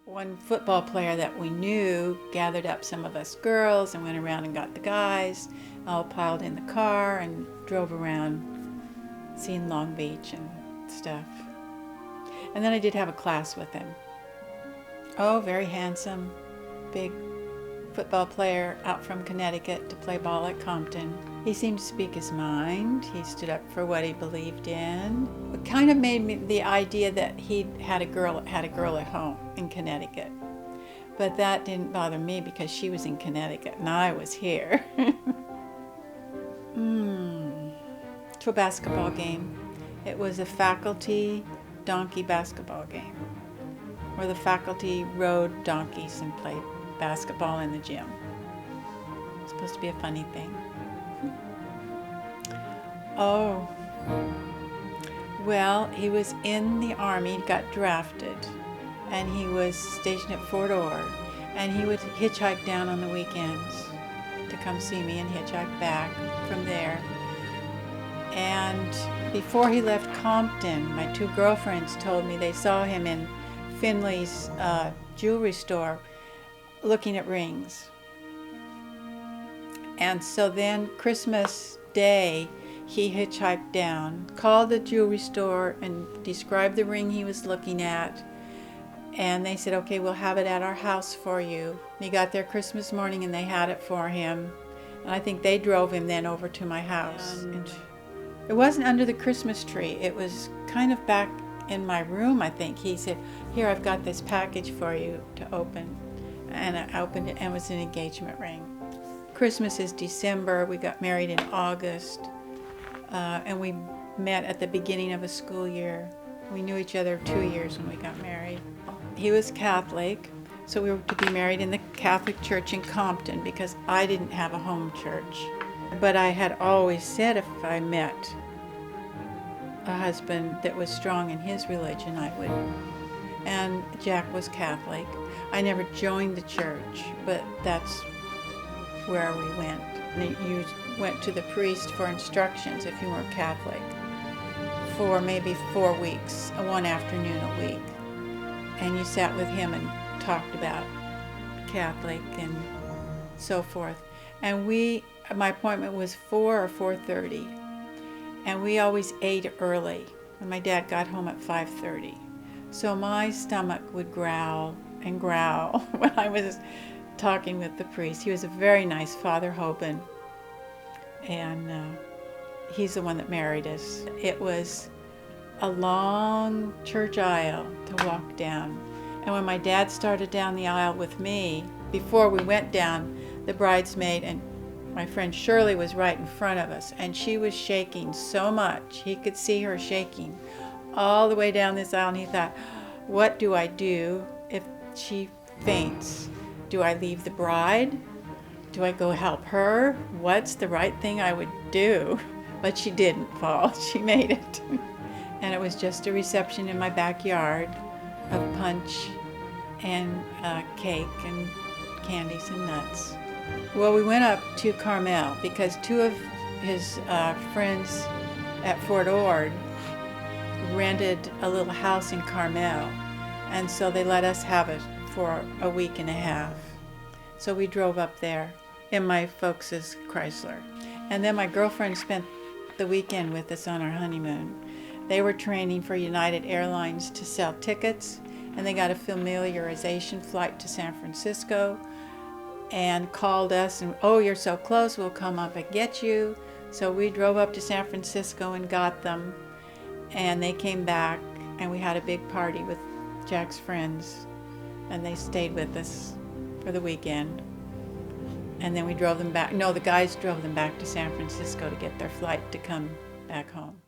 One football player that we knew gathered up some of us girls and went around and got the guys, all piled in the car and drove around, seeing Long Beach and stuff. And then I did have a class with him. Oh, very handsome, big football player out from Connecticut to play ball at Compton. He seemed to speak his mind. He stood up for what he believed in. It kind of made me the idea that he had a girl at home in Connecticut. But that didn't bother me because she was in Connecticut and I was here. To a basketball game. It was a faculty donkey basketball game where the faculty rode donkeys and played basketball in the gym. It's supposed to be a funny thing. Oh, well, he was in the Army, he got drafted, and he was stationed at Fort Ord, and he would hitchhike down on the weekends to come see me and hitchhike back from there. And before he left Compton, my two girlfriends told me they saw him in Finley's jewelry store looking at rings. And so then Christmas Day, he hitchhiked down, called the jewelry store and described the ring he was looking at. And they said, okay, we'll have it at our house for you. And he got there Christmas morning and they had it for him. And I think they drove him then over to my house. And it wasn't under the Christmas tree. It was kind of back in my room, I think. He said, here, I've got this package for you to open. And I opened it and it was an engagement ring. Christmas is December. We got married in August. And we met at the beginning of a school year. We knew each other 2 years when we got married. He was Catholic, so we were to be married in the Catholic church in Compton because I didn't have a home church. But I had always said if I met a husband that was strong in his religion, I would. And Jack was Catholic. I never joined the church, but that's where we went. You went to the priest for instructions if you weren't Catholic for maybe 4 weeks, one afternoon a week. And you sat with him and talked about Catholic and so forth. And my appointment was 4 or 4:30. And we always ate early. And my dad got home at 5:30. So my stomach would growl and growl when I was talking with the priest. He was a very nice Father Hoban. And he's the one that married us. It was a long church aisle to walk down. And when my dad started down the aisle with me, before we went down, the bridesmaid and my friend Shirley was right in front of us, and she was shaking so much. He could see her shaking all the way down this aisle, and he thought, what do I do if she faints? Do I leave the bride? Do I go help her? What's the right thing I would do? But she didn't fall. She made it. And it was just a reception in my backyard of punch and cake and candies and nuts. Well, we went up to Carmel because two of his friends at Fort Ord rented a little house in Carmel. And so they let us have it for a week and a half. So we drove up there in my folks' Chrysler. And then my girlfriend spent the weekend with us on our honeymoon. They were training for United Airlines to sell tickets, and they got a familiarization flight to San Francisco and called us and, oh, you're so close, we'll come up and get you. So we drove up to San Francisco and got them, and they came back, and we had a big party with Jack's friends, and they stayed with us for the weekend. And then we drove them back. No, the guys drove them back to San Francisco to get their flight to come back home.